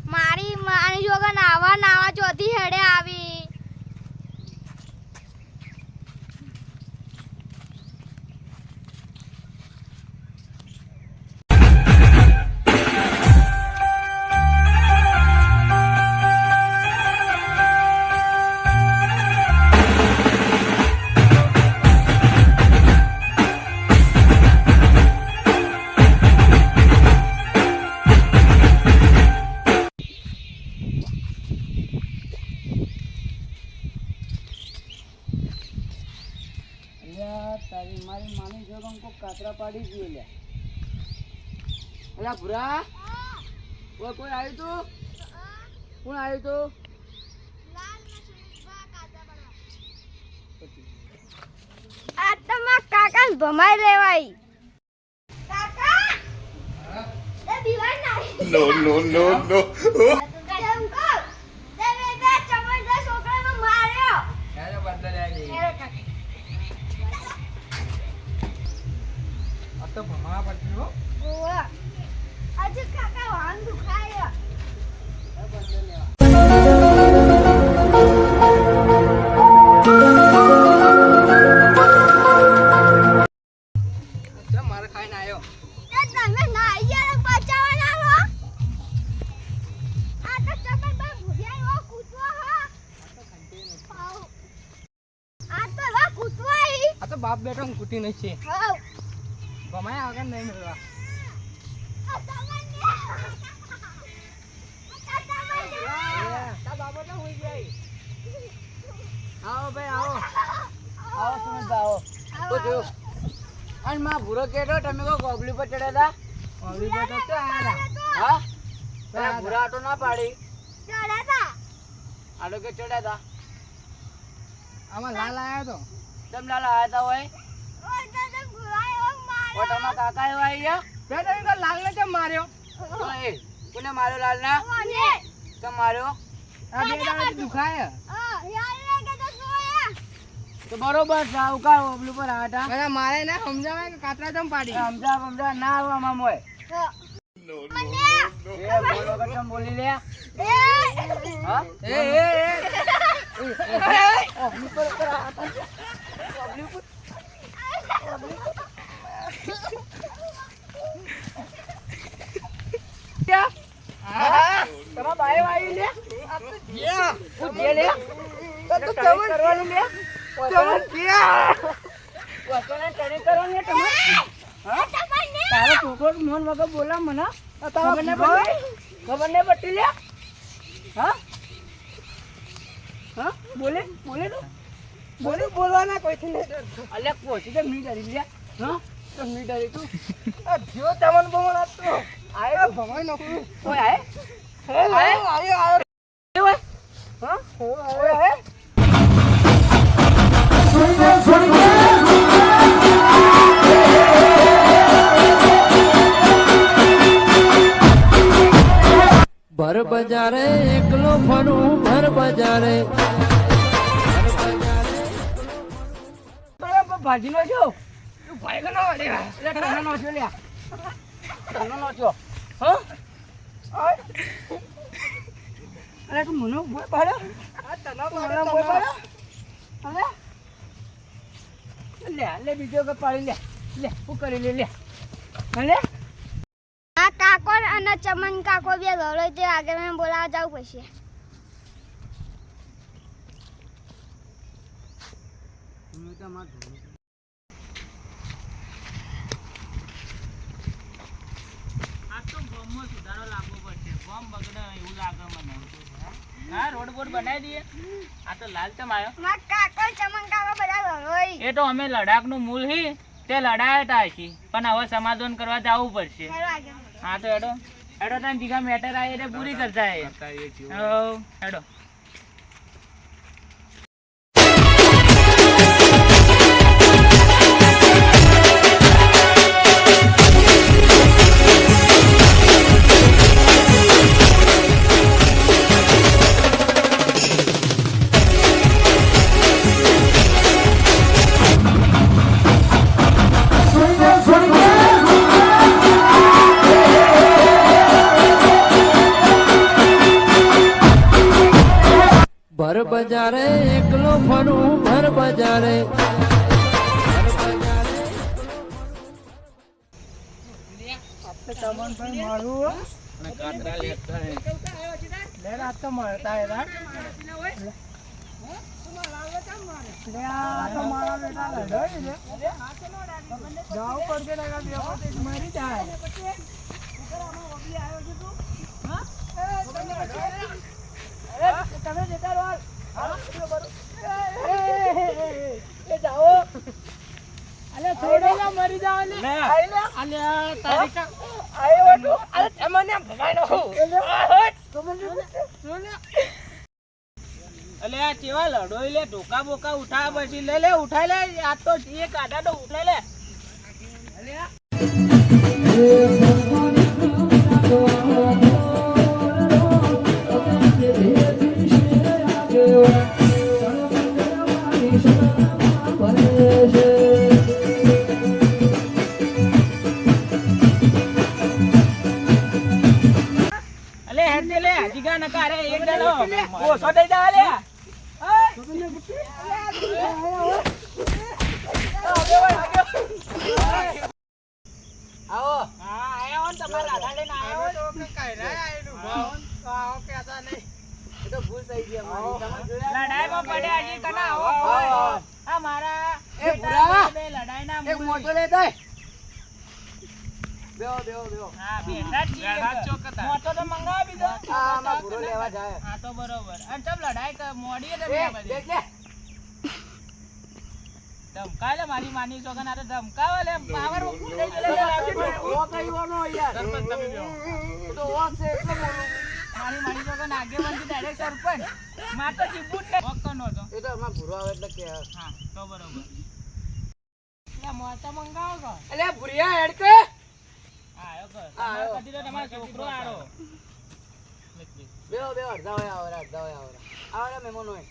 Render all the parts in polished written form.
મારી માની જોગા નાવા ચોથી હેડે આવી મારી માની જોગ हमको કાતરા પાડી દીએ લે અલા ભુરા ઓય કોઈ આવ્યું તો કોણ આવ્યું તો લાલ મસુબા કાતરા પડવા આ તમા કાકા ભમાઈ લેવાઈ કાકા એ દીવાન નહીં No, no, no, no. તો ભમા પડતી હો ઓવા આજે કાકા વાન દુખાય મારે ખાઈને આવ્યો એ તમે ના આયા બચાવવાના હો આ તો ચપલ બા ભુડિયા હો કૂતવા હા આ તો વા કૂતવાઈ આ તો બાપ બેટો કૂટી નહીં છે હા ભમાય આગળ નહીં મળવા બાબો તો હોઈ જાય આવો ભાઈ આવો આવો સમજતા આવો તો જો અને માં ભૂરો કેટો તમે કો ગોબલી પર ચડ્યા હતા ગોબલી પર તો આયા હા પેલા ભૂરા આટો ના પાડી ચડાતા આટો કે ચડ્યા હતા આમાં લાલ આયા તો તમ લાલ આયા હતા હોય ઓય તો ભુરાયો માર ઓ તમારા કાકા એવા આયા બે તમે લાલ ને કેમ માર્યો તો એ કોને માર્યો લાલ ના ઓને કેમ માર્યો આ બે દાડા દુખાય યાર લાગે તો સોયા તો બરોબર સાવકાર ઓબલું પર આટા અરે મારે ને સમજાવે કે કાતરા જમ પાડી સમજા ના આવવા મામોય No, no, મને no. એ બોલ વગર કેમ બોલી લે એ હા એ ઓબલું પર આટા ઓબલું પર क्या તમા બાય વાઈ લે આ તો ગયા તું જે લે તો કવન કરવાનું લે કવન ગયા વસોને ટણી કરવાનું તમે હા તારો છોકરો મોન વગર બોલા મને ખબર ને પટ્ટી લે હા હા બોલે તો બોલવાના કોઈથી નહીં અલ્યા પહોંચી દે મી ડરી લે હા તો મી ડરી તું આ જો તમન બોલ આપતો આયો ભમાઈ નકરું ઓય આય આયો ઓય હા ઓય આય ભર બજારે એકલો ફરું ભર બજારે ભાજી નો છો તું ભાઈ કે નો અડે એટલે તને નો છો લ્યા તને નો છો હા અરે તું મને બોય પાડ્યો આ તને બોય પાડ્યો અરે લે બીજો કે પાડી લે હું કરી લે હલે આ કાકો અને ચમન કાકો બે ગળો તે આગળ મેં બોલાવા જાવ પછી રોડ બોર્ડ બનાવી દઈએ આ તો લાલ ચમ આવ્યો માર કાકો ચમન કાકો બધા ગળોઈ એ તો અમે લડાખ નું મૂળ હી તે લડાયા તા છી પણ હવે સમાધાન કરવા જવું પડશે હા તો હેડો ત્યાં જીગા મેટર આવી એટલે પૂરી કરતા હેડો બજારે એકલો ફરું ભર બજારે અલે આ કેવા લડોઈ લે ઢોકા બોકા ઉઠા પછી લે લે ઉઠાઈ લે આ તો એક આડા તો ઉઠાઈ લે અલે હેડ લે જીગા નકા રે એક જણો ઓછો દઈ દા લે આવો હા આયો ને તમારા રાધા લઈને આયો તો કઈ રે આયલું આવો કેતા નહીં એ તો ભૂલ થઈ ગઈ અમારી તમે જોયા લડાઈમાં પડ્યા હજી કના આવો આ મારા એ ભૂરા બે લડાઈના એક મોટો લેતા બેઓ બેઓ બેઓ હા બેઠા છીએ મોટો તો મંગાવ બીજો આ માં ભૂરો લેવા જાય હા તો બરોબર અને ચમ લડાઈ મોડી છે બે બધી દેખ લે ધમકા લે મારી માની સોગન આ તો ધમકાવે લે પાવર ઓપું થઈ ગયો ઓ કઈવાનો યાર સરપંચ તમે બેઓ તો ઓ છે એટલે બોલું મારી માની સોગન આગેવાનથી ડાયરેક્ટ સરપંચ માર તો જીબુટ ને ઓકનો તો એ તો અમાર ભૂરો આવે એટલે કે હા તો બરોબર લે મોટા મંગાવો કો એટલે ભૂરિયા હેડ કે આયો કર તમાર કદી તો તમારો છોકરો આરો બેઓ બેઓ જાવ આવરા મહેમાન હોય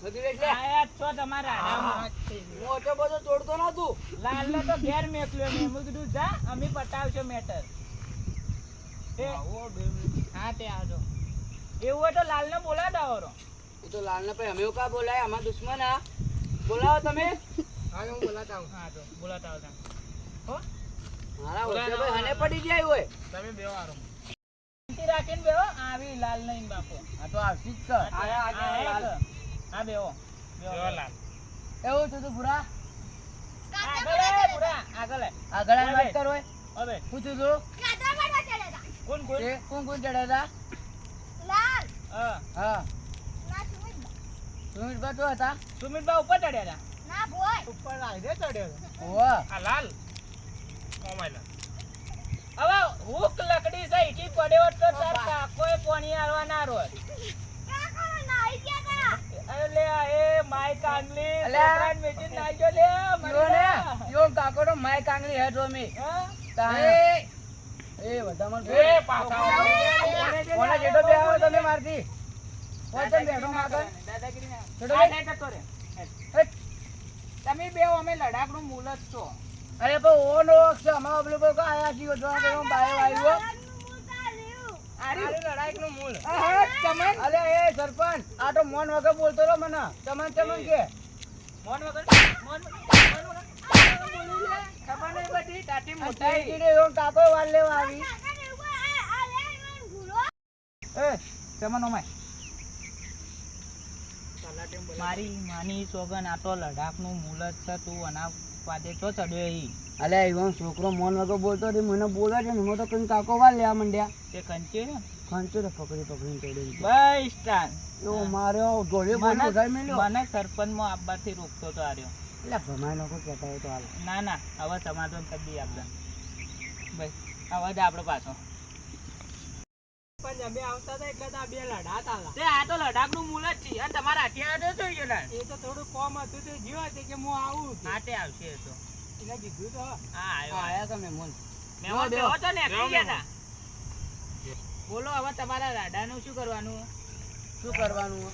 બધી એટલે આયા છો તમારા મોટો બધો તોડતો ન તું લાલ ને તો ઘેર મેકલ્યો મે હું કીધું જા અમે પટાવશો મેટર એ હા તે આવજો એવું હોય તો લાલ ને બોલાવ દાવરો એ તો લાલ ને પછી અમે કા બોલાય અમાર દુશ્મન આ બોલાવો તમે હા હું બોલાતા હું હા તો બોલાતા આવ હો મારા ઓછે ભાઈ હને પડી જાય હોય તમે બેઓ આરો રાખીને બેઓ આવી લાલ નહીં બાપો આ તો આવશી જ કર આયા હા બેઓ લાલ એવું તું ભૂરા આગળ વાત કરો હવે પૂછું છું કોણ ચડ્યા હતા લાલ હા સુમિતબા તો હતા સુમિતબા ઉપર ચડ્યા હતા ના ભોય ઉપર આઈને ચડ્યા હતા ઓવા આ લાલ ઓમાઈલા હવે હુક લકડી છે ઈટી પડ્યો તો તાર કાકોએ પાણી આલવા ના રોજ કાકો નાઈ ગયા તા અલે એ માય કાંગલી છોકરાને મેચીને નાખ્યો લે મને યો કાકો તો માય કાંગલી હે રોમી હા તાણે એ વધામાં એ પાછા કોના જેટો બે આવો તમે મારતી કોઈ તો બેઠો માગર દાદાગીરી ના છોડો આ બે. નહીં જતો રે હેટ. તમે બે અમે લડાકનું મૂલ જ છો અરે પણ ઓનો અક્ષર અમાર ઓબલો પર કો આયા છી જોવા કે બાય આવ્યો આરી લડાઈકનું મૂલ ચમન અલે એ સરપંચ આ તો મોન વગર બોલતો રો મને ચમન કે મોન વગર બોલી લે ખબર નહીં બધી તાટી આ મોટાઈ ટીડી યો કાકો વાર લેવા આવી એ ચમન ઓમાય મારી માની સોગન આ તો લડાકનું મૂલ જ છે તું અના પાદે તો ચડ્યો ઈ અલે ઈવન છોકરો મોન વગર બોલતો હતી મને બોલે છે ને હું તો કઈ કાકો વાર લેવા મંડ્યા તે કંચે ને ખંચો તો પકડી તોડી બસ સ્ટાન એવો માર્યો ઢોળે બોલી ઉધાઈ મેલ્યો મને સરપંચમાં આપવાથી રોકતો તો આર્યો એટલે ભમાઈ નો કોઈ કહેતા હોય તો હાલ ના ના હવે સમાધાન કરી દઈએ આપણે ભાઈ હવે જ આપણે પાછો પણ અમે આવતા હતા એટલે આ બે લડાત આલા તે આ તો લડાકનું મૂલ જ છે અને તમારા હાથિયા તો જોઈ ગયો એ તો થોડું કોમ હતું તે જીવા છે કે હું આવું હા તે આવશે એ તો એને કીધું તો હા આવ્યો આયા તમે મોન મેં બેહો તો ને આવી ગયા હતા બોલો હવે તમારા રાડાનું શું કરવાનું શું કરવાનું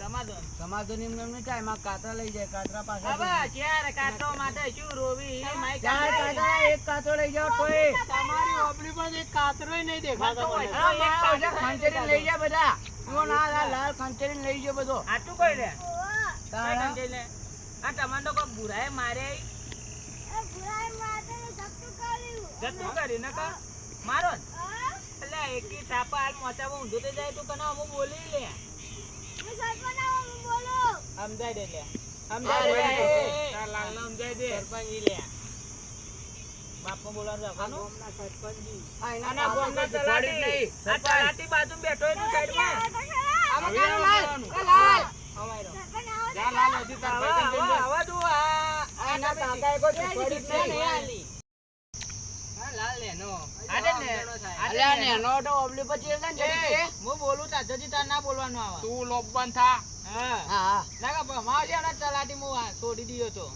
સમાધાન સમાધાન એમને ચાય માં કાતરા લઈ જાય કાતરા પાસે હવે ચાર કાટો માટે શું રોવી માઈ ચાર કાતરા એક કાતો લઈ જાઓ તોય તમારી ઓપલી પર એક કાતરોય નહીં દેખાતો ખંચરી લઈ જા બધા તું ના લાલ ખંચેરીને લઈ ગયો બધો આટલું કોઈ લે તારા આ તમને તો કોઈ બુરાએ મારે જતું કરી ને કા મારો ને એટલે એકી થાપા હાલ મોચામાં ઊંધું થઈ જાય તું કનો અમુક બોલી લે સમજાય દે લે સમજાય દે તાર લાલનો સમજાય દે સરપંચ ઈ લે બાપમાં બોલવાનું રાખવાનું આ એના આના ગોમના તલાટી આ તલાટી બાજુ બેઠો છે સાઈડમાં જા લાલ હજી તાર ભાઈ કન આવા દો આ એના કાકાએ કોઈ છોડી જ નહીં આલી હા લાલ લે નો આડે ને અલ્યા નેનો તો ઓબલી પછી છે ને એ હું બોલું તા જજી તાર ના બોલવાનું આવા તું લોબન થા હા હા નાકા ભમાવ છે ને તલાટી મુ છોડી દીયો તો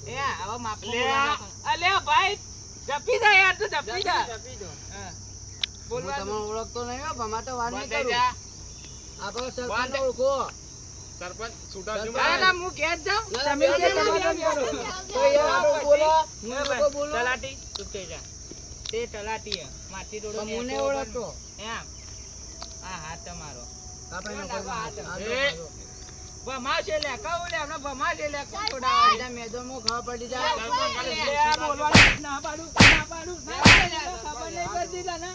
એ આવા માપ લે. અલે ભાઈ જપી જા યાર તું જપી જા હા હું બોલવાનું તમને ઓળખતો નહીં હો ભમા તો વાર નહીં બંધ થઈ કરું જા આપણો સરપંચ બંધ. ઓળખો સરપંચ છૂટા સરપંચ. છું ના ના હું ઘેર જાઉં તમે બે જે જણા કરો. તો યાર આપણે બોલો હું એ લોકો બોલો તલાટી તું થઈ જા તે તલાટી હે. માથી થોડો પણ હું નેચો નહીં ઓળખતો એમ આ હાથ તમારો આપણે નો એ. ભમાવ છે લે કહું લે હમણાં ભમાવ છે લે કોણ થોડા આઈડા મેદાનમાં ખાવા પડી જાય લે આ બોલવાનું ના પાડું ના પાડું ના પાડું. ખબર નહીં પડતી તને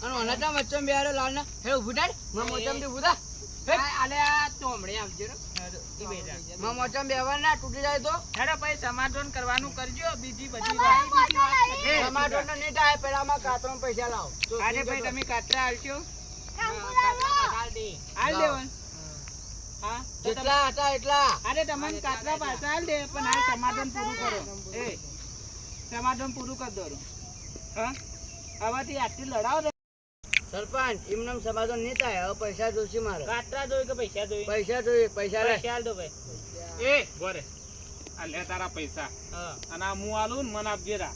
અને ઓના તો વચ્ચે બેહારો લાલ ને હે ઊભું થાય માં મોચમ થી ઊભું થા આલે આ ચોમડે આવજો રે ઈ બેજા માં મોચમ બેહવા ના તૂટી જાય તો હેડો ભાઈ સમાધાન કરવાનું કરજો બીજી બધી વાત એ, ટમાટર ને નહીં થાય પેલામાં કાતરમાં પૈસા લાવો આજે ભાઈ તમે કાતરા આલશો આલ દેવન હા તો તમે જેટલા હતા એટલા અરે તમને કાતરા પાછા આલ દે પણ હાલ સમાધાન પૂરું કરો એ સમાધાન પૂરું કરી દો હા હવેથી આટલી લડાવ રે સરપંચ એમનેમ સમાધાન નહીં થાય હવે પૈસા જોઈશે મારે કાતરા જોઈ કે પૈસા જોઈ પૈસા જોઈએ પૈસા લે પૈસા આલ દો ભાઈ એ બોરે આ લે તારા પૈસા હા અને આ હું આલું ને મને આપજે રા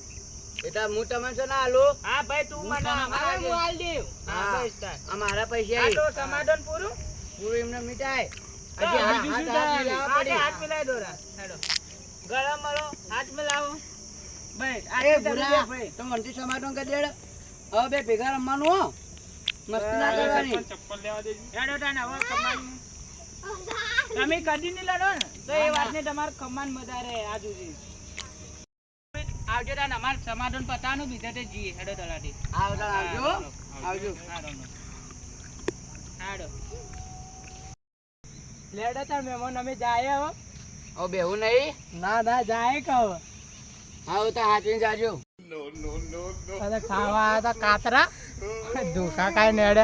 એટલે હું તમને છે ને આલો હા ભાઈ તું મને અમારે હું આલ દેવ હા હા. બસ તાર આ મારા પૈસા આ તો આઈ. સમાધાન પૂરું પૂરું એમને મિટાય તો હજી હાથ બીજું શું હાથ થાય? મિલાવવા પડી. હાથ મિલાઈ દો રા હેડો ગળા મળો હાથ મિલાવો ભાઈ આ એ તો તમે ભૂરા, ભાઈ તો મનથી સમાધાન કરી દેડો. હવે બે ભેગા રમવાનું હો મસ્તી ના કરવાની સરપંચ ચપ્પલ લેવા દેજો હેડો તાન હવે કમાન તમે કદી નહીં લડો ને તો એ વાતને તમારે કમાન મજા રહે આ સુધી આવજો તાન અમાર સમાધાન પતાનું બીજા તે જી હેડો તલાટી આવજો આવજો આવજો હાડો લેડો તાર મહેમાન અમે જાય હો હવે બેહું નહીં ના ના જાય કહો આવ તો હાચવીને જાજો No, no, no, no. ખાવા આવ્યા હતા કાતરા ધોકા કાંઈ નેડે